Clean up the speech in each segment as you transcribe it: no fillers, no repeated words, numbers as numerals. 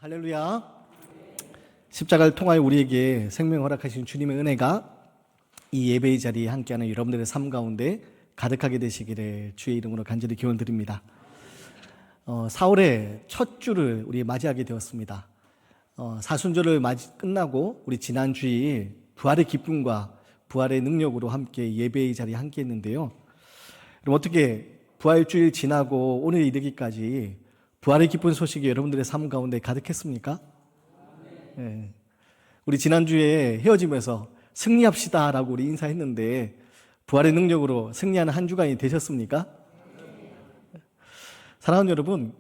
할렐루야. 십자가를 통하여 우리에게 생명을 허락하신 주님의 은혜가 이 예배의 자리에 함께하는 여러분들의 삶 가운데 가득하게 되시기를 주의 이름으로 간절히 기원 드립니다. 4월의 첫 주를 우리 맞이하게 되었습니다. 사순절을 끝나고 우리 지난 주일 부활의 기쁨과 부활의 능력으로 함께 예배의 자리에 함께 했는데요. 그럼 어떻게 부활주일 지나고 오늘 이르기까지 부활의 기쁜 소식이 여러분들의 삶 가운데 가득했습니까? 네. 우리 지난주에 헤어지면서 승리합시다 라고 우리 인사했는데 부활의 능력으로 승리하는 한 주간이 되셨습니까? 사랑하는 여러분,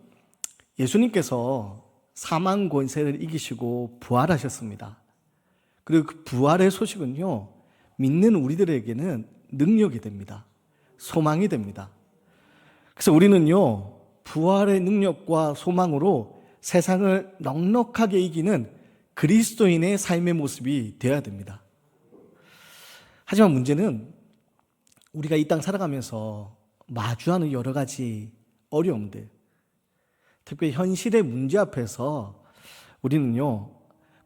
예수님께서 사망 권세를 이기시고 부활하셨습니다. 그리고 그 부활의 소식은요, 믿는 우리들에게는 능력이 됩니다. 소망이 됩니다. 그래서 우리는요, 부활의 능력과 소망으로 세상을 넉넉하게 이기는 그리스도인의 삶의 모습이 되어야 됩니다. 하지만 문제는 우리가 이 땅 살아가면서 마주하는 여러 가지 어려움들, 특별히 현실의 문제 앞에서 우리는요,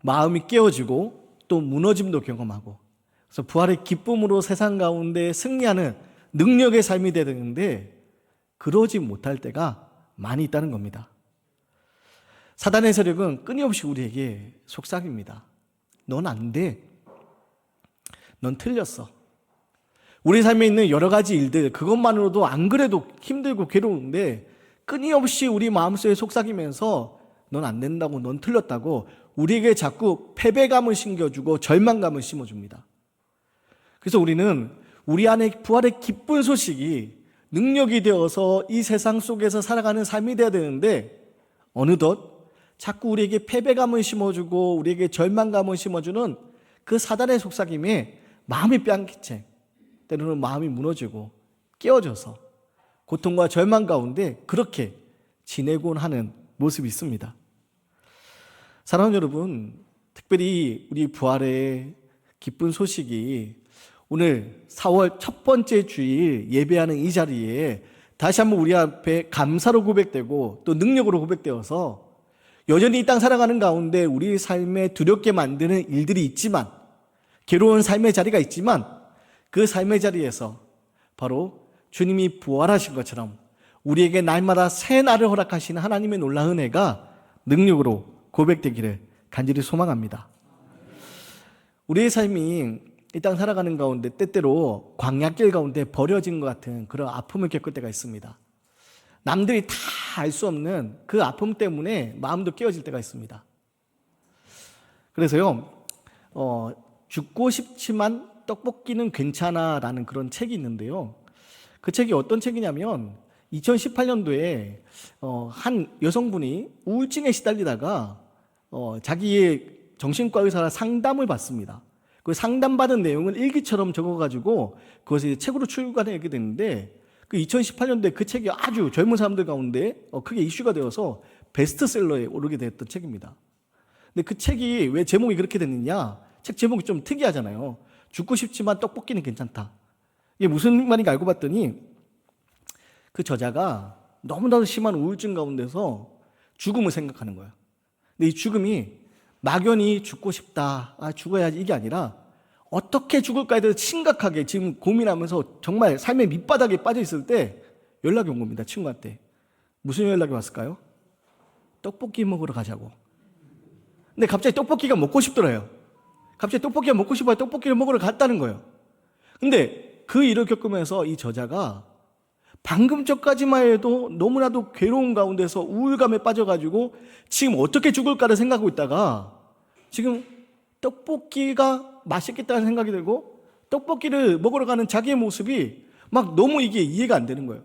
마음이 깨어지고 또 무너짐도 경험하고, 그래서 부활의 기쁨으로 세상 가운데 승리하는 능력의 삶이 되야 되는데 그러지 못할 때가 많이 있다는 겁니다. 사단의 세력은 끊임없이 우리에게 속삭입니다. 넌 안 돼. 넌 틀렸어. 우리 삶에 있는 여러 가지 일들, 그것만으로도 안 그래도 힘들고 괴로운데 끊임없이 우리 마음속에 속삭이면서 넌 안 된다고, 넌 틀렸다고 우리에게 자꾸 패배감을 심겨주고 절망감을 심어줍니다. 그래서 우리는 우리 안에 부활의 기쁜 소식이 능력이 되어서 이 세상 속에서 살아가는 삶이 되어야 되는데 어느덧 자꾸 우리에게 패배감을 심어주고 우리에게 절망감을 심어주는 그 사단의 속삭임에 마음이 뺨기채, 때로는 마음이 무너지고 깨어져서 고통과 절망 가운데 그렇게 지내곤 하는 모습이 있습니다. 사랑하는 여러분, 특별히 우리 부활의 기쁜 소식이 오늘 4월 첫 번째 주일 예배하는 이 자리에 다시 한번 우리 앞에 감사로 고백되고 또 능력으로 고백되어서 여전히 이 땅 살아가는 가운데 우리 삶에 두렵게 만드는 일들이 있지만, 괴로운 삶의 자리가 있지만 그 삶의 자리에서 바로 주님이 부활하신 것처럼 우리에게 날마다 새 날을 허락하시는 하나님의 놀라운 은혜가 능력으로 고백되기를 간절히 소망합니다. 우리의 삶이 이 땅 살아가는 가운데 때때로 광야길 가운데 버려진 것 같은 그런 아픔을 겪을 때가 있습니다. 남들이 다 알 수 없는 그 아픔 때문에 마음도 깨어질 때가 있습니다. 그래서요, 죽고 싶지만 떡볶이는 괜찮아 라는 그런 책이 있는데요. 그 책이 어떤 책이냐면 2018년도에 한 여성분이 우울증에 시달리다가 자기의 정신과 의사와 상담을 받습니다. 그 상담받은 내용을 일기처럼 적어가지고 그것을 책으로 출간하게 됐는데 그 2018년도에 그 책이 아주 젊은 사람들 가운데 크게 이슈가 되어서 베스트셀러에 오르게 됐던 책입니다. 근데 그 책이 왜 제목이 그렇게 됐느냐? 책 제목이 좀 특이하잖아요. 죽고 싶지만 떡볶이는 괜찮다. 이게 무슨 말인가 알고 봤더니 그 저자가 너무나도 심한 우울증 가운데서 죽음을 생각하는 거예요. 근데 이 죽음이 막연히 죽고 싶다, 죽어야지 이게 아니라 어떻게 죽을까에 대해서 심각하게 지금 고민하면서 정말 삶의 밑바닥에 빠져 있을 때 연락이 온 겁니다. 친구한테. 무슨 연락이 왔을까요? 떡볶이 먹으러 가자고. 근데 갑자기 떡볶이가 먹고 싶더래요. 갑자기 떡볶이가 먹고 싶어요. 떡볶이를 먹으러 갔다는 거예요. 근데 그 일을 겪으면서 이 저자가 방금 전까지만 해도 너무나도 괴로운 가운데서 우울감에 빠져가지고 지금 어떻게 죽을까를 생각하고 있다가 지금 떡볶이가 맛있겠다는 생각이 들고 떡볶이를 먹으러 가는 자기의 모습이 막 너무 이게 이해가 안 되는 거예요.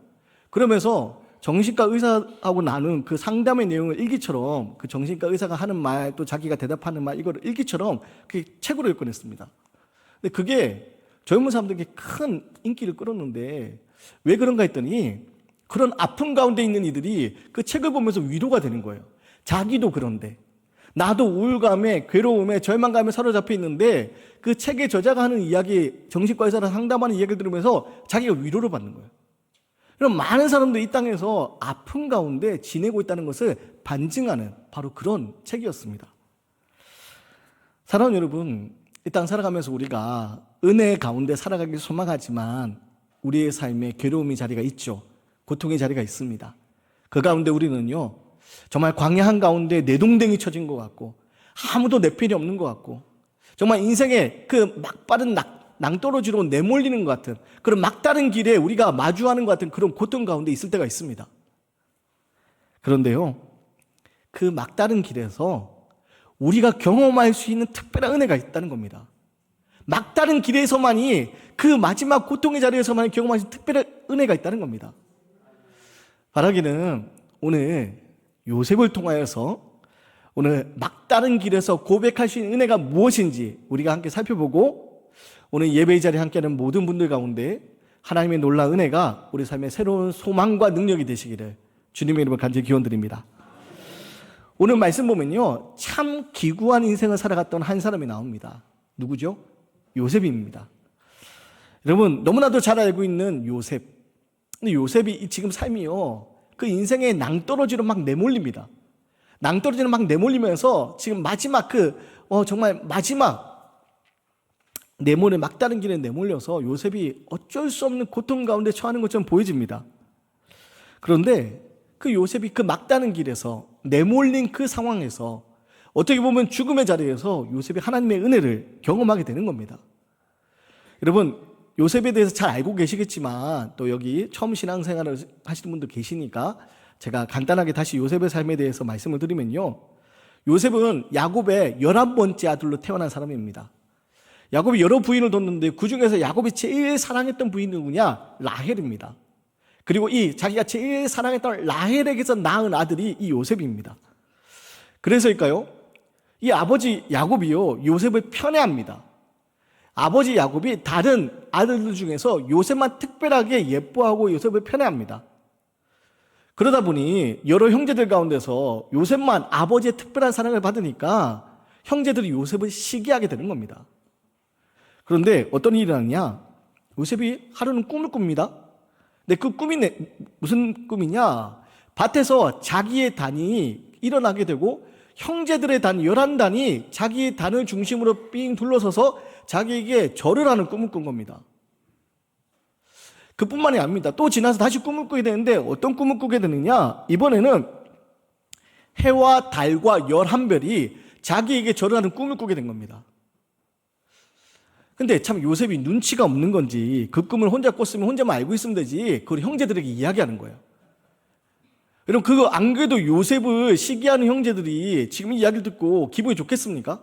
그러면서 정신과 의사하고 나눈 그 상담의 내용을 일기처럼 그 정신과 의사가 하는 말 또 자기가 대답하는 말 이거를 일기처럼 그 책으로 읽어냈습니다. 근데 그게 젊은 사람들에게 큰 인기를 끌었는데 왜 그런가 했더니 그런 아픔 가운데 있는 이들이 그 책을 보면서 위로가 되는 거예요. 자기도 그런데 나도 우울감에 괴로움에 절망감에 사로잡혀 있는데 그 책의 저자가 하는 이야기, 정신과 의사랑 상담하는 이야기를 들으면서 자기가 위로를 받는 거예요. 그럼 많은 사람들이 이 땅에서 아픔 가운데 지내고 있다는 것을 반증하는 바로 그런 책이었습니다. 사랑하는 여러분, 이 땅 살아가면서 우리가 은혜 가운데 살아가길 소망하지만 우리의 삶에 괴로움의 자리가 있죠. 고통의 자리가 있습니다. 그 가운데 우리는요, 정말 광야 한가운데 내동댕이 쳐진 것 같고 아무도 내 필이 없는 것 같고 정말 인생의 그 막바른 낭떠러지로 내몰리는 것 같은 그런 막다른 길에 우리가 마주하는 것 같은 그런 고통 가운데 있을 때가 있습니다. 그런데요, 그 막다른 길에서 우리가 경험할 수 있는 특별한 은혜가 있다는 겁니다. 막다른 길에서만이 그 마지막 고통의 자리에서만 경험할 수 있는 특별한 은혜가 있다는 겁니다. 바라기는 오늘 요셉을 통하여서 오늘 막다른 길에서 고백할 수 있는 은혜가 무엇인지 우리가 함께 살펴보고 오늘 예배의 자리에 함께하는 모든 분들 가운데 하나님의 놀라운 은혜가 우리 삶의 새로운 소망과 능력이 되시기를 주님의 이름으로 간절히 기원드립니다. 오늘 말씀 보면요, 참 기구한 인생을 살아갔던 한 사람이 나옵니다. 누구죠? 요셉입니다. 여러분 너무나도 잘 알고 있는 요셉. 근데 요셉이 지금 삶이요, 그 인생의 낭떠러지로 막 내몰립니다. 낭떠러지로 막 내몰리면서 지금 마지막 정말 마지막 내몰에 막다른 길에 내몰려서 요셉이 어쩔 수 없는 고통 가운데 처하는 것처럼 보여집니다. 그런데 그 요셉이 그 막다른 길에서 내몰린 그 상황에서 어떻게 보면 죽음의 자리에서 요셉이 하나님의 은혜를 경험하게 되는 겁니다. 여러분 요셉에 대해서 잘 알고 계시겠지만 또 여기 처음 신앙생활을 하시는 분도 계시니까 제가 간단하게 다시 요셉의 삶에 대해서 말씀을 드리면요, 요셉은 야곱의 11번째 아들로 태어난 사람입니다. 야곱이 여러 부인을 뒀는데 그 중에서 야곱이 제일 사랑했던 부인은 누구냐? 라헬입니다. 그리고 자기가 제일 사랑했던 라헬에게서 낳은 아들이 이 요셉입니다. 그래서일까요? 이 아버지 야곱이요, 요셉을 편애합니다. 아버지 야곱이 다른 아들들 중에서 요셉만 특별하게 예뻐하고 요셉을 편애합니다. 그러다 보니 여러 형제들 가운데서 요셉만 아버지의 특별한 사랑을 받으니까 형제들이 요셉을 시기하게 되는 겁니다. 그런데 어떤 일이 일어나냐? 요셉이 하루는 꿈을 꿉니다. 근데 그 꿈이 무슨 꿈이냐? 밭에서 자기의 단이 일어나게 되고 형제들의 단 11단이 자기의 단을 중심으로 삥 둘러서서 자기에게 절을 하는 꿈을 꾼 겁니다. 그뿐만이 아닙니다. 또 지나서 다시 꿈을 꾸게 되는데 어떤 꿈을 꾸게 되느냐? 이번에는 해와 달과 11별이 자기에게 절을 하는 꿈을 꾸게 된 겁니다. 근데 참 요셉이 눈치가 없는 건지 그 꿈을 혼자 꿨으면 혼자만 알고 있으면 되지 그걸 형제들에게 이야기하는 거예요. 여러분 그거 안 그래도 요셉을 시기하는 형제들이 지금 이 이야기를 듣고 기분이 좋겠습니까?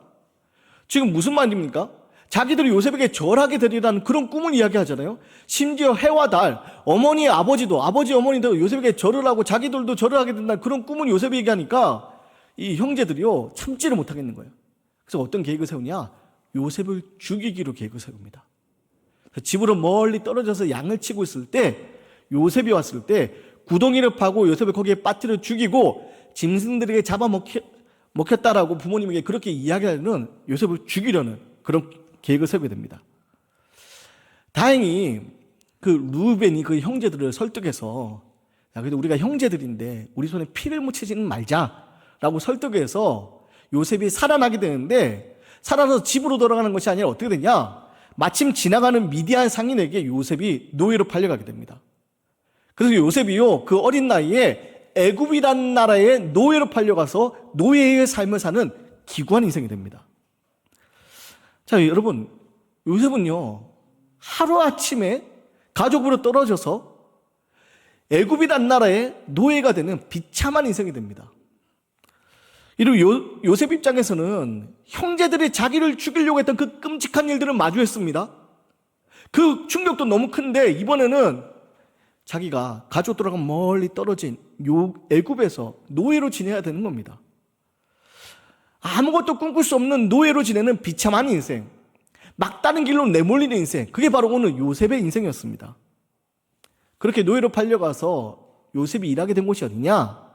지금 무슨 말입니까? 자기들이 요셉에게 절하게 되리라는 그런 꿈을 이야기하잖아요. 심지어 해와 달, 어머니의 아버지도 아버지 어머니도 요셉에게 절을 하고 자기들도 절을 하게 된다는 그런 꿈을 요셉이 얘기하니까 이 형제들이요 참지를 못하겠는 거예요. 그래서 어떤 계획을 세우냐? 요셉을 죽이기로 계획을 세웁니다. 집으로 멀리 떨어져서 양을 치고 있을 때 요셉이 왔을 때 구덩이를 파고 요셉을 거기에 빠뜨려 죽이고 짐승들에게 잡아먹혔다라고 부모님에게 그렇게 이야기하는 요셉을 죽이려는 그런 계획을 세우게 됩니다. 다행히 그 루벤이 그 형제들을 설득해서 야, 그래도 우리가 형제들인데 우리 손에 피를 묻히지는 말자라고 설득해서 요셉이 살아나게 되는데 살아나서 집으로 돌아가는 것이 아니라 어떻게 되냐? 마침 지나가는 미디안 상인에게 요셉이 노예로 팔려가게 됩니다. 그래서 요셉이요 그 어린 나이에 애굽이라는 나라에 노예로 팔려가서 노예의 삶을 사는 기구한 인생이 됩니다. 자 여러분 요셉은요 하루아침에 가족으로 떨어져서 애굽이라는 나라의 노예가 되는 비참한 인생이 됩니다. 이리고 요셉 입장에서는 형제들이 자기를 죽이려고 했던 그 끔찍한 일들을 마주했습니다. 그 충격도 너무 큰데 이번에는 자기가 가족들하고 멀리 떨어진 애굽에서 노예로 지내야 되는 겁니다. 아무것도 꿈꿀 수 없는 노예로 지내는 비참한 인생, 막다른 길로 내몰리는 인생, 그게 바로 오늘 요셉의 인생이었습니다. 그렇게 노예로 팔려가서 요셉이 일하게 된 곳이 어디냐?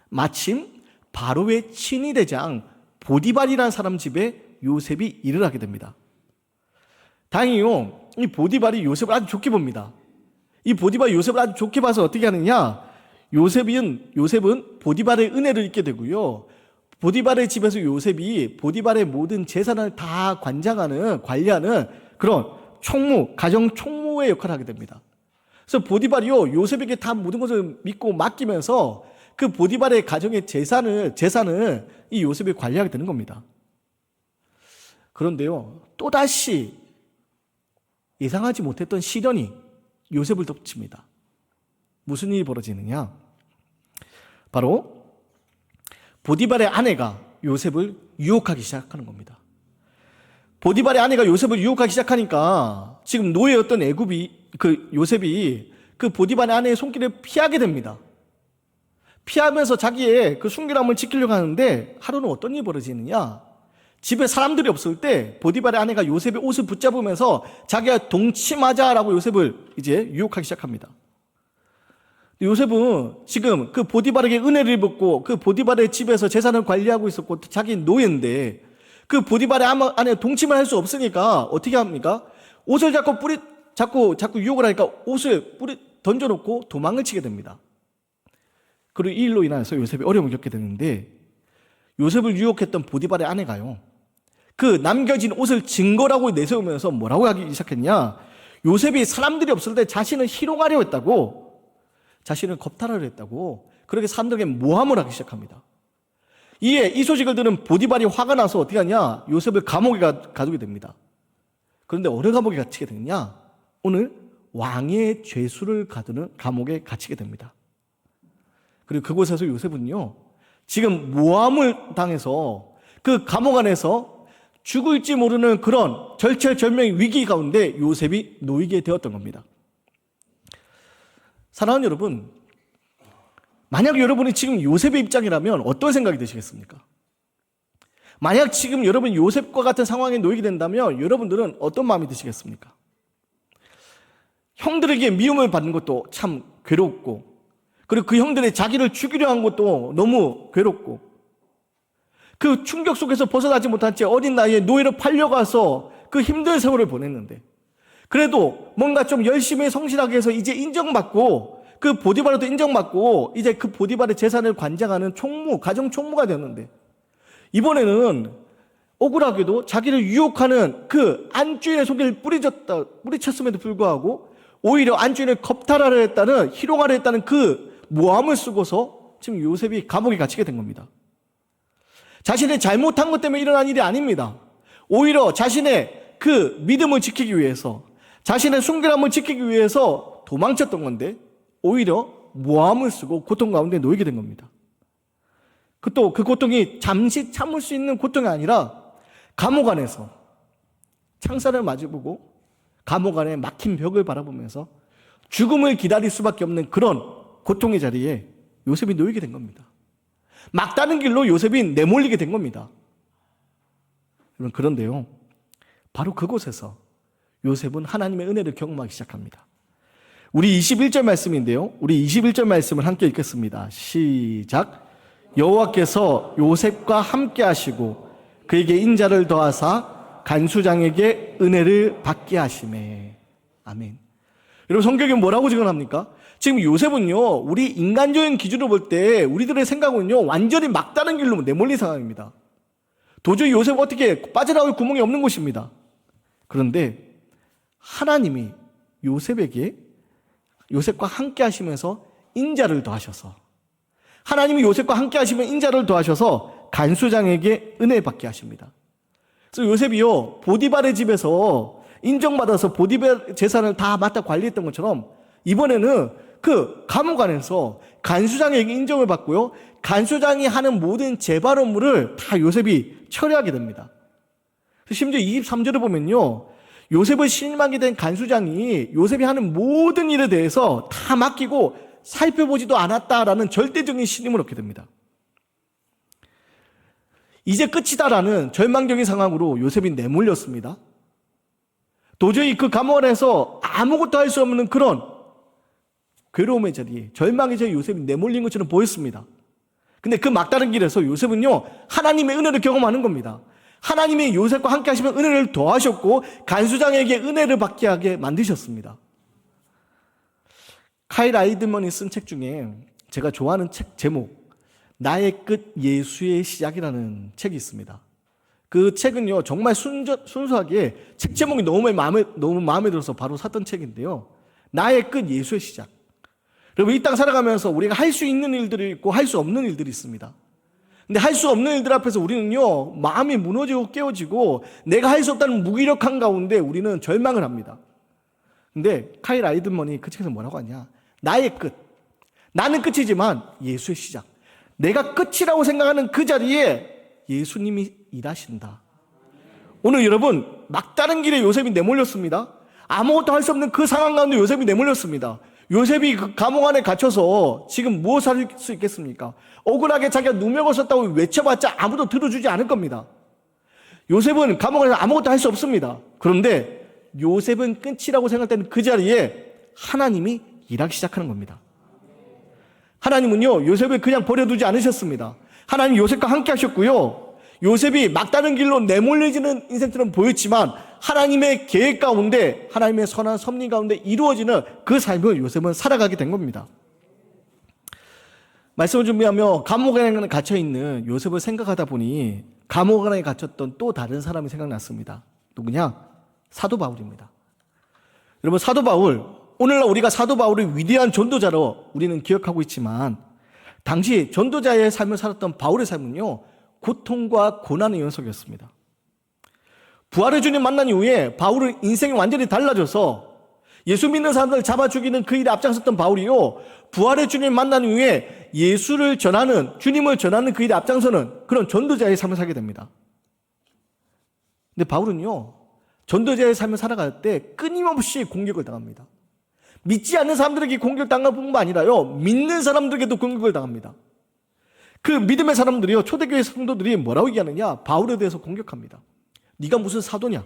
마침 바로의 친위대장 보디발이라는 사람 집에 요셉이 일을 하게 됩니다. 다행히요 이 보디발이 요셉을 아주 좋게 봅니다. 이 보디발이 요셉을 아주 좋게 봐서 어떻게 하느냐? 요셉은 보디발의 은혜를 잊게 되고요. 보디발의 집에서 요셉이 보디발의 모든 재산을 다 관리하는 그런 가정 총무의 역할을 하게 됩니다. 그래서 보디발이요, 요셉에게 다 모든 것을 믿고 맡기면서 그 보디발의 가정의 재산을 이 요셉이 관리하게 되는 겁니다. 그런데요, 또다시 예상하지 못했던 시련이 요셉을 덮칩니다. 무슨 일이 벌어지느냐? 바로 보디발의 아내가 요셉을 유혹하기 시작하는 겁니다. 보디발의 아내가 요셉을 유혹하기 시작하니까 지금 노예였던 요셉이 그 보디발의 아내의 손길을 피하게 됩니다. 피하면서 자기의 그 순결함을 지키려고 하는데 하루는 어떤 일이 벌어지느냐? 집에 사람들이 없을 때 보디발의 아내가 요셉의 옷을 붙잡으면서 자기가 동침하자라고 요셉을 이제 유혹하기 시작합니다. 요셉은 지금 그 보디발에게 은혜를 입었고 그 보디발의 집에서 재산을 관리하고 있었고 자기 노예인데 그 보디발의 아내 동침을 할 수 없으니까 어떻게 합니까? 옷을 자꾸 유혹을 하니까 옷을 던져놓고 도망을 치게 됩니다. 그리고 이 일로 인해서 요셉이 어려움을 겪게 되는데 요셉을 유혹했던 보디발의 아내가요, 그 남겨진 옷을 증거라고 내세우면서 뭐라고 하기 시작했냐? 요셉이 사람들이 없을 때 자신을 희롱하려 했다고, 자신을 겁탈하려 했다고, 그렇게 사람들에게 모함을 하기 시작합니다. 이에 이 소식을 들은 보디발이 화가 나서 어떻게 하냐? 요셉을 감옥에 가두게 됩니다. 그런데 어느 감옥에 갇히게 되느냐? 오늘 왕의 죄수를 가두는 감옥에 갇히게 됩니다. 그리고 그곳에서 요셉은요, 지금 모함을 당해서 그 감옥 안에서 죽을지 모르는 그런 절체절명의 위기 가운데 요셉이 놓이게 되었던 겁니다. 사랑하는 여러분, 만약 여러분이 지금 요셉의 입장이라면 어떤 생각이 드시겠습니까? 만약 지금 여러분이 요셉과 같은 상황에 놓이게 된다면 여러분들은 어떤 마음이 드시겠습니까? 형들에게 미움을 받는 것도 참 괴롭고, 그리고 그 형들이 자기를 죽이려 한 것도 너무 괴롭고, 그 충격 속에서 벗어나지 못한 채 어린 나이에 노예로 팔려가서 그 힘든 세월을 보냈는데, 그래도 뭔가 좀 열심히 성실하게 해서 이제 인정받고, 그 보디발도 인정받고, 이제 그 보디발의 재산을 관장하는 가정 총무가 되었는데, 이번에는 억울하게도 자기를 유혹하는 그 안주인의 속을 뿌리쳤음에도 불구하고 오히려 안주인을 겁탈하려 했다는, 희롱하려 했다는 그 모함을 쓰고서 지금 요셉이 감옥에 갇히게 된 겁니다. 자신의 잘못한 것 때문에 일어난 일이 아닙니다. 오히려 자신의 그 믿음을 지키기 위해서, 자신의 순결함을 지키기 위해서 도망쳤던 건데 오히려 모함을 쓰고 고통 가운데 놓이게 된 겁니다. 또 그 고통이 잠시 참을 수 있는 고통이 아니라 감옥 안에서 창살을 마주보고 감옥 안에 막힌 벽을 바라보면서 죽음을 기다릴 수밖에 없는 그런 고통의 자리에 요셉이 놓이게 된 겁니다. 막다른 길로 요셉이 내몰리게 된 겁니다. 그런데요, 바로 그곳에서 요셉은 하나님의 은혜를 경험하기 시작합니다. 우리 21절 말씀인데요, 우리 21절 말씀을 함께 읽겠습니다. 시작. 여호와께서 요셉과 함께 하시고 그에게 인자를 더하사 간수장에게 은혜를 받게 하시매. 아멘. 여러분, 성경에 뭐라고 증언합니까? 지금 요셉은요, 우리 인간적인 기준으로 볼 때 우리들의 생각은요, 완전히 막다른 길로 내몰린 상황입니다. 도저히 요셉 어떻게 빠져나올 구멍이 없는 곳입니다. 그런데 하나님이 요셉과 함께 하시면서 인자를 더하셔서, 하나님이 요셉과 함께 하시면 인자를 더하셔서 간수장에게 은혜 받게 하십니다. 그래서 요셉이요, 보디발의 집에서 인정받아서 보디발 재산을 다 맡아 관리했던 것처럼 이번에는 그 감옥 안에서 간수장에게 인정을 받고요, 간수장이 하는 모든 재발 업무를 다 요셉이 처리하게 됩니다. 심지어 23절을 보면요, 요셉을 신임하게 된 간수장이 요셉이 하는 모든 일에 대해서 다 맡기고 살펴보지도 않았다라는 절대적인 신임을 얻게 됩니다. 이제 끝이다라는 절망적인 상황으로 요셉이 내몰렸습니다. 도저히 그 감옥 안에서 아무것도 할 수 없는 그런 괴로움의 자리에, 절망의 자리에 요셉이 내몰린 것처럼 보였습니다. 근데 그 막다른 길에서 요셉은요, 하나님의 은혜를 경험하는 겁니다. 하나님이 요셉과 함께 하시면 은혜를 더하셨고 간수장에게 은혜를 받게 하게 만드셨습니다. 카일 아이드먼이 쓴 책 중에 제가 좋아하는 책 제목 나의 끝 예수의 시작이라는 책이 있습니다. 그 책은요 정말 순수하게 책 제목이 너무 마음에 들어서 바로 샀던 책인데요. 나의 끝 예수의 시작. 여러분 이 땅 살아가면서 우리가 할 수 있는 일들이 있고 할 수 없는 일들이 있습니다. 근데 할 수 없는 일들 앞에서 우리는요 마음이 무너지고 깨어지고 내가 할 수 없다는 무기력한 가운데 우리는 절망을 합니다. 근데 카일 아이드먼이 그 책에서 뭐라고 하냐, 나의 끝, 나는 끝이지만 예수의 시작, 내가 끝이라고 생각하는 그 자리에 예수님이 일하신다. 오늘 여러분 막다른 길에 요셉이 내몰렸습니다. 아무것도 할 수 없는 그 상황 가운데 요셉이 내몰렸습니다. 요셉이 그 감옥 안에 갇혀서 지금 무엇을 할 수 있겠습니까? 억울하게 자기가 누명을 썼다고 외쳐봤자 아무도 들어주지 않을 겁니다. 요셉은 감옥 안에서 아무것도 할 수 없습니다. 그런데 요셉은 끝이라고 생각되는 그 자리에 하나님이 일하기 시작하는 겁니다. 하나님은요 요셉을 그냥 버려두지 않으셨습니다. 하나님 요셉과 함께 하셨고요, 요셉이 막다른 길로 내몰려지는 인생처럼 보였지만 하나님의 계획 가운데, 하나님의 선한 섭리 가운데 이루어지는 그 삶을 요셉은 살아가게 된 겁니다. 말씀을 준비하며 감옥 안에 갇혀있는 요셉을 생각하다 보니 감옥 안에 갇혔던 또 다른 사람이 생각났습니다. 누구냐? 사도 바울입니다. 여러분 사도 바울, 오늘날 우리가 사도 바울의 위대한 전도자로 우리는 기억하고 있지만 당시 전도자의 삶을 살았던 바울의 삶은요 고통과 고난의 연속이었습니다. 부활의 주님 만난 이후에 바울은 인생이 완전히 달라져서 예수 믿는 사람들을 잡아 죽이는 그 일에 앞장섰던 바울이요, 부활의 주님 만난 이후에 예수를 전하는, 주님을 전하는 그 일에 앞장서는 그런 전도자의 삶을 살게 됩니다. 근데 바울은요 전도자의 삶을 살아갈 때 끊임없이 공격을 당합니다. 믿지 않는 사람들에게 공격을 당할 뿐만 아니라요 믿는 사람들에게도 공격을 당합니다. 그 믿음의 사람들이요, 초대교회 성도들이 뭐라고 얘기하느냐, 바울에 대해서 공격합니다. 네가 무슨 사도냐?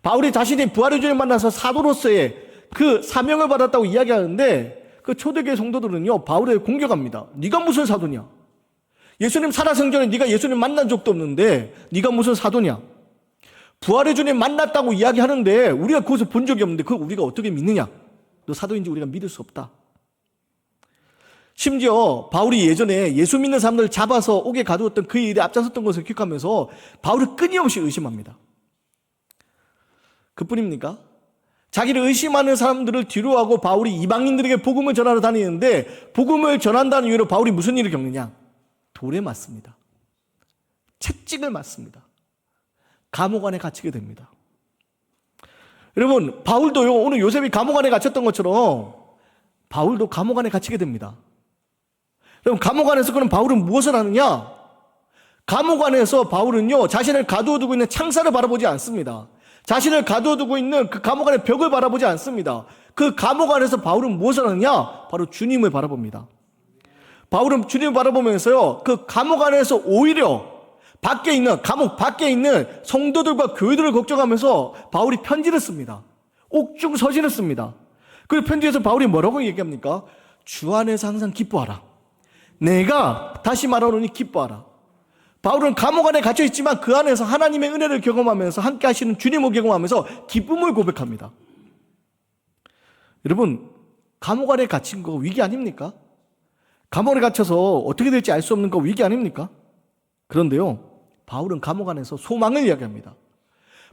바울이 자신이 부활의 주님 만나서 사도로서의 그 사명을 받았다고 이야기하는데 그 초대교회 성도들은요 바울을 공격합니다. 네가 무슨 사도냐? 예수님 살아생전에 네가 예수님 만난 적도 없는데 네가 무슨 사도냐? 부활의 주님 만났다고 이야기하는데 우리가 그것을 본 적이 없는데 그걸 우리가 어떻게 믿느냐? 너 사도인지 우리가 믿을 수 없다. 심지어 바울이 예전에 예수 믿는 사람들을 잡아서 옥에 가두었던 그 일에 앞장섰던 것을 기억하면서 바울을 끊임없이 의심합니다. 그뿐입니까? 자기를 의심하는 사람들을 뒤로하고 바울이 이방인들에게 복음을 전하러 다니는데 복음을 전한다는 이유로 바울이 무슨 일을 겪느냐? 돌에 맞습니다. 채찍을 맞습니다. 감옥 안에 갇히게 됩니다. 여러분 바울도요 오늘 요셉이 감옥 안에 갇혔던 것처럼 바울도 감옥 안에 갇히게 됩니다. 여러분 감옥 안에서 그럼 바울은 무엇을 하느냐? 감옥 안에서 바울은요 자신을 가두어두고 있는 창살을 바라보지 않습니다. 자신을 가두어두고 있는 그 감옥 안의 벽을 바라보지 않습니다. 그 감옥 안에서 바울은 무엇을 하느냐? 바로 주님을 바라봅니다. 바울은 주님을 바라보면서요 그 감옥 안에서 오히려 밖에 있는, 감옥 밖에 있는 성도들과 교회들을 걱정하면서 바울이 편지를 씁니다. 옥중 서신을 씁니다. 그 편지에서 바울이 뭐라고 얘기합니까? 주 안에서 항상 기뻐하라. 내가 다시 말하노니 기뻐하라. 바울은 감옥 안에 갇혀 있지만 그 안에서 하나님의 은혜를 경험하면서 함께 하시는 주님을 경험하면서 기쁨을 고백합니다. 여러분 감옥 안에 갇힌 거 위기 아닙니까? 감옥에 갇혀서 어떻게 될지 알 수 없는 거 위기 아닙니까? 그런데요 바울은 감옥 안에서 소망을 이야기합니다.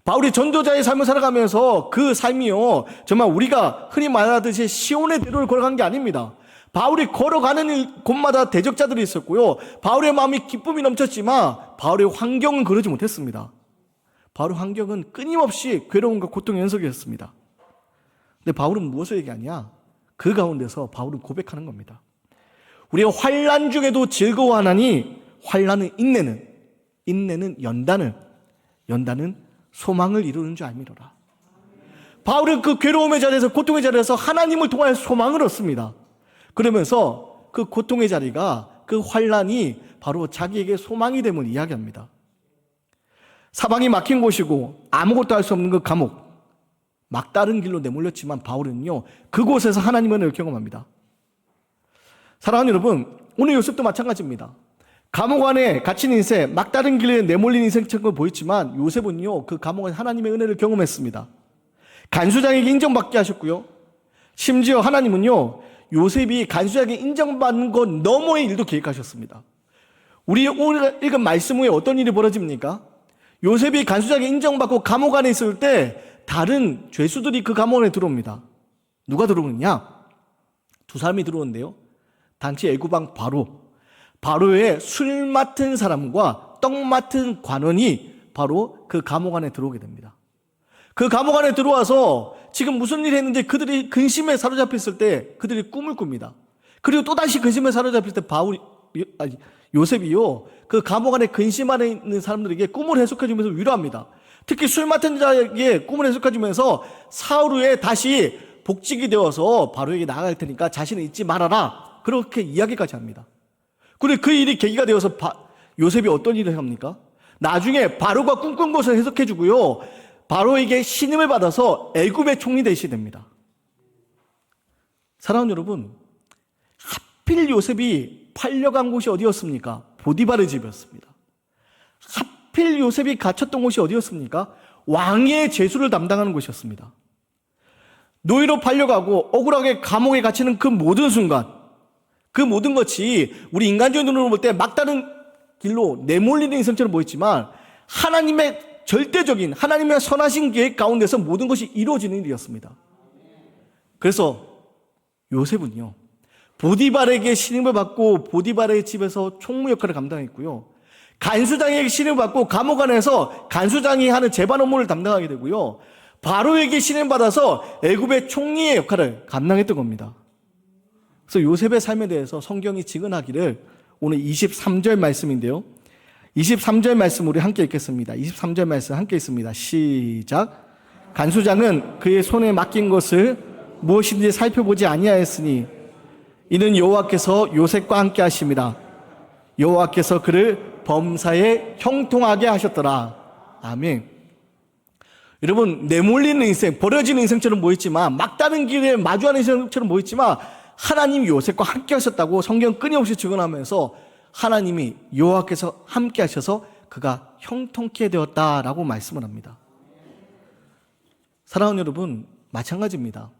바울이 전도자의 삶을 살아가면서 그 삶이요 정말 우리가 흔히 말하듯이 시온의 대로를 걸어간 게 아닙니다. 바울이 걸어가는 곳마다 대적자들이 있었고요, 바울의 마음이 기쁨이 넘쳤지만 바울의 환경은 그러지 못했습니다. 바울의 환경은 끊임없이 괴로움과 고통의 연속이었습니다. 근데 바울은 무엇을 얘기하냐? 그 가운데서 바울은 고백하는 겁니다. 우리가 환난 중에도 즐거워하나니 환난은 인내는 연단은 소망을 이루는 줄 알미로라. 바울은 그 괴로움의 자리에서, 고통의 자리에서 하나님을 통하여 소망을 얻습니다. 그러면서 그 고통의 자리가, 그 환난이 바로 자기에게 소망이 됨을 이야기합니다. 사방이 막힌 곳이고 아무것도 할 수 없는 그 감옥, 막다른 길로 내몰렸지만 바울은요 그곳에서 하나님의 은혜를 경험합니다. 사랑하는 여러분, 오늘 요셉도 마찬가지입니다. 감옥 안에 갇힌 인생, 막다른 길에 내몰린 인생처럼 보였지만 요셉은요 그 감옥 안에 하나님의 은혜를 경험했습니다. 간수장에게 인정받게 하셨고요, 심지어 하나님은요, 요셉이 간수장에게 인정받는 것 너머의 일도 계획하셨습니다. 우리 오늘 읽은 말씀 후에 어떤 일이 벌어집니까? 요셉이 간수장에게 인정받고 감옥 안에 있을 때 다른 죄수들이 그 감옥 안에 들어옵니다. 누가 들어오느냐? 두 사람이 들어오는데요. 당시 애굽왕 바로의 술 맡은 사람과 떡 맡은 관원이 바로 그 감옥 안에 들어오게 됩니다. 그 감옥 안에 들어와서 지금 무슨 일을 했는지 그들이 근심에 사로잡혔을 때 그들이 꿈을 꿉니다. 그리고 또다시 근심에 사로잡힐 때 요셉이요, 그 감옥 안에 근심 안에 있는 사람들에게 꿈을 해석해주면서 위로합니다. 특히 술 맡은 자에게 꿈을 해석해주면서 사흘 후에 다시 복직이 되어서 바로에게 나아갈 테니까 자신을 잊지 말아라, 그렇게 이야기까지 합니다. 그리고 그 일이 계기가 되어서 요셉이 어떤 일을 합니까? 나중에 바로가 꿈꾼 것을 해석해주고요, 바로에게 신임을 받아서 애굽의 총리 되시게 됩니다. 사랑하는 여러분, 하필 요셉이 팔려간 곳이 어디였습니까? 보디발의 집이었습니다. 하필 요셉이 갇혔던 곳이 어디였습니까? 왕의 제수를 담당하는 곳이었습니다. 노예로 팔려가고 억울하게 감옥에 갇히는 그 모든 순간, 그 모든 것이 우리 인간적인 눈으로 볼 때 막다른 길로 내몰리는 인생처럼 보였지만 하나님의 절대적인, 하나님의 선하신 계획 가운데서 모든 것이 이루어지는 일이었습니다. 그래서 요셉은요, 보디발에게 신임을 받고 보디발의 집에서 총무 역할을 감당했고요, 간수장에게 신임을 받고 감옥 안에서 간수장이 하는 재반 업무를 담당하게 되고요, 바로에게 신임을 받아서 애굽의 총리의 역할을 감당했던 겁니다. 그래서 요셉의 삶에 대해서 성경이 증언하기를, 오늘 23절 말씀인데요, 23절 말씀 우리 함께 읽겠습니다. 23절 말씀 함께 읽습니다. 시작. 간수장은 그의 손에 맡긴 것을 무엇인지 살펴보지 아니하였으니 이는 여호와께서 요셉과 함께 하심이라. 여호와께서 그를 범사에 형통하게 하셨더라. 아멘. 여러분, 내몰리는 인생, 버려지는 인생처럼 보였지만, 막다른 길에 마주하는 인생처럼 보였지만 하나님이 요셉과 함께 하셨다고 성경 끊임없이 증언하면서 하나님이 여호와께서 함께 하셔서 그가 형통케 되었다라고 말씀을 합니다. 사랑하는 여러분, 마찬가지입니다.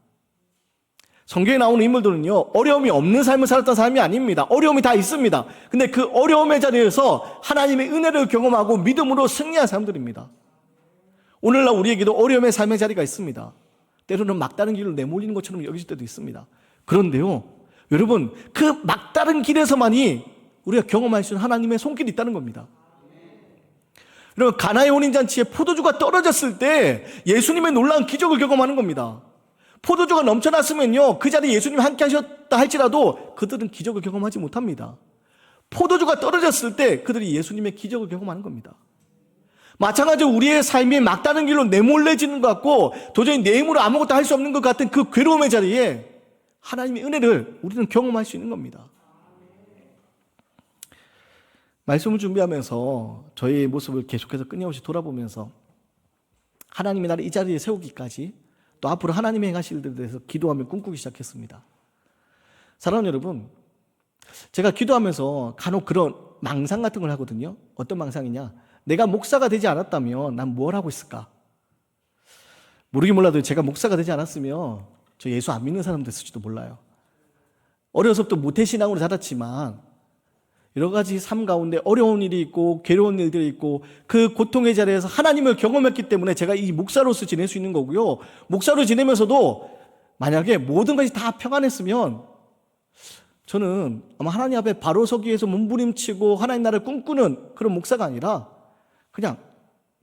성경에 나오는 인물들은요, 어려움이 없는 삶을 살았던 사람이 아닙니다. 어려움이 다 있습니다. 근데 그 어려움의 자리에서 하나님의 은혜를 경험하고 믿음으로 승리한 사람들입니다. 오늘날 우리에게도 어려움의 삶의 자리가 있습니다. 때로는 막다른 길로 내몰리는 것처럼 여겨질 때도 있습니다. 그런데요, 여러분, 그 막다른 길에서만이 우리가 경험할 수 있는 하나님의 손길이 있다는 겁니다. 여러분, 가나의 혼인잔치에 포도주가 떨어졌을 때 예수님의 놀라운 기적을 경험하는 겁니다. 포도주가 넘쳐났으면요, 그 자리에 예수님이 함께 하셨다 할지라도 그들은 기적을 경험하지 못합니다. 포도주가 떨어졌을 때 그들이 예수님의 기적을 경험하는 겁니다. 마찬가지로 우리의 삶이 막다른 길로 내몰래지는 것 같고 도저히 내 힘으로 아무것도 할 수 없는 것 같은 그 괴로움의 자리에 하나님의 은혜를 우리는 경험할 수 있는 겁니다. 말씀을 준비하면서 저희의 모습을 계속해서 끊임없이 돌아보면서 하나님이 나를 이 자리에 세우기까지, 또 앞으로 하나님이 행하실 일에 대해서 기도하며 꿈꾸기 시작했습니다. 사랑하는 여러분, 제가 기도하면서 간혹 그런 망상 같은 걸 하거든요. 어떤 망상이냐? 내가 목사가 되지 않았다면 난 뭘 하고 있을까? 모르긴 몰라도 제가 목사가 되지 않았으면 저 예수 안 믿는 사람 됐을지도 몰라요. 어려서부터 모태신앙으로 자랐지만 여러 가지 삶 가운데 어려운 일이 있고 괴로운 일들이 있고 그 고통의 자리에서 하나님을 경험했기 때문에 제가 이 목사로서 지낼 수 있는 거고요, 목사로 지내면서도 만약에 모든 것이 다 평안했으면 저는 아마 하나님 앞에 바로 서기 위해서 몸부림치고 하나님 나라를 꿈꾸는 그런 목사가 아니라 그냥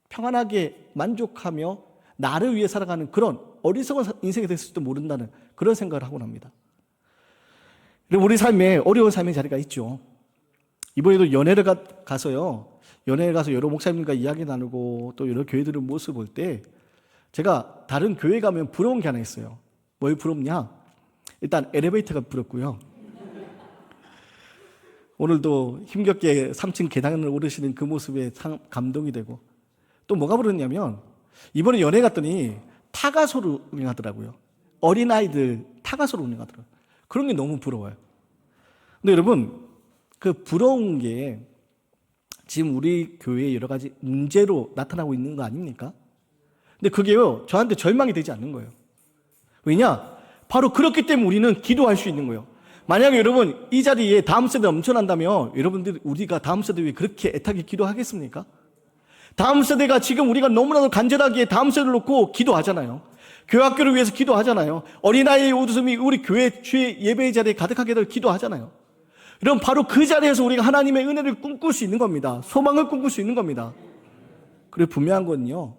평안하게 만족하며 나를 위해 살아가는 그런 어리석은 인생이 됐을지도 모른다는 그런 생각을 하곤 합니다. 우리 삶에 어려운 삶의 자리가 있죠. 이번에도 연회를 가서요, 연회에 가서 여러 목사님과 이야기 나누고 또 여러 교회들의 모습을 볼 때 제가 다른 교회 가면 부러운 게 하나 있어요. 뭘 부럽냐? 일단 엘리베이터가 부럽고요. 오늘도 힘겹게 3층 계단을 오르시는 그 모습에 참 감동이 되고, 또 뭐가 부럽냐면 이번에 연회 갔더니 타가소를 운행하더라고요. 어린아이들 타가소를 운행하더라고요. 그런 게 너무 부러워요. 근데 여러분, 그 부러운 게 지금 우리 교회에 여러 가지 문제로 나타나고 있는 거 아닙니까? 근데 그게요, 저한테 절망이 되지 않는 거예요. 왜냐? 바로 그렇기 때문에 우리는 기도할 수 있는 거예요. 만약에 여러분 이 자리에 다음 세대 넘쳐난다면 여러분들 우리가 다음 세대 위해 그렇게 애타게 기도하겠습니까? 다음 세대가 지금 우리가 너무나도 간절하게 다음 세대를 놓고 기도하잖아요. 교회 학교를 위해서 기도하잖아요. 어린아이의 웃음이 우리 교회 주의 예배의 자리에 가득하게 될 기도하잖아요. 여러분 바로 그 자리에서 우리가 하나님의 은혜를 꿈꿀 수 있는 겁니다. 소망을 꿈꿀 수 있는 겁니다. 그리고 분명한 건요,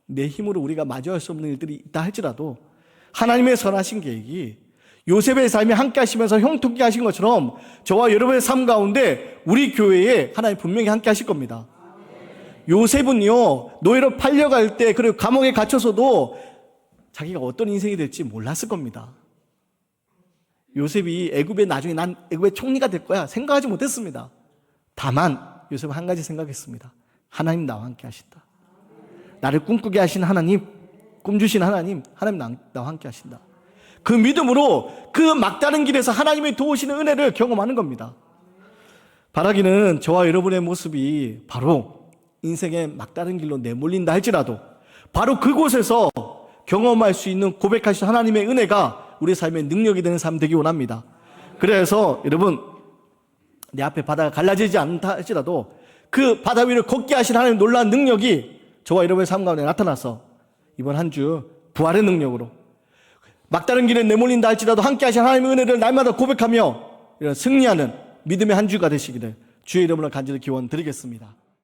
내 힘으로 우리가 마주할 수 없는 일들이 있다 할지라도 하나님의 선하신 계획이 요셉의 삶에 함께 하시면서 형통케 하신 것처럼 저와 여러분의 삶 가운데 우리 교회에 하나님 분명히 함께 하실 겁니다. 요셉은요, 노예로 팔려갈 때 그리고 감옥에 갇혀서도 자기가 어떤 인생이 될지 몰랐을 겁니다. 요셉이 애굽에 나중에 난 애굽의 총리가 될 거야 생각하지 못했습니다. 다만 요셉은 한 가지 생각했습니다. 하나님 나와 함께 하신다. 나를 꿈꾸게 하신 하나님, 꿈 주신 하나님, 하나님 나와 함께 하신다. 그 믿음으로 그 막다른 길에서 하나님의 도우시는 은혜를 경험하는 겁니다. 바라기는 저와 여러분의 모습이 바로 인생의 막다른 길로 내몰린다 할지라도 바로 그곳에서 경험할 수 있는 고백하신 하나님의 은혜가 우리 삶의 능력이 되는 삶 되기 원합니다. 그래서 여러분 내 앞에 바다가 갈라지지 않다 할지라도 그 바다 위를 걷게 하신 하나님의 놀라운 능력이 저와 여러분의 삶 가운데 나타나서 이번 한 주 부활의 능력으로 막다른 길에 내몰린다 할지라도 함께 하신 하나님의 은혜를 날마다 고백하며 이런 승리하는 믿음의 한 주가 되시기를 주의 이름으로 간절히 기원 드리겠습니다.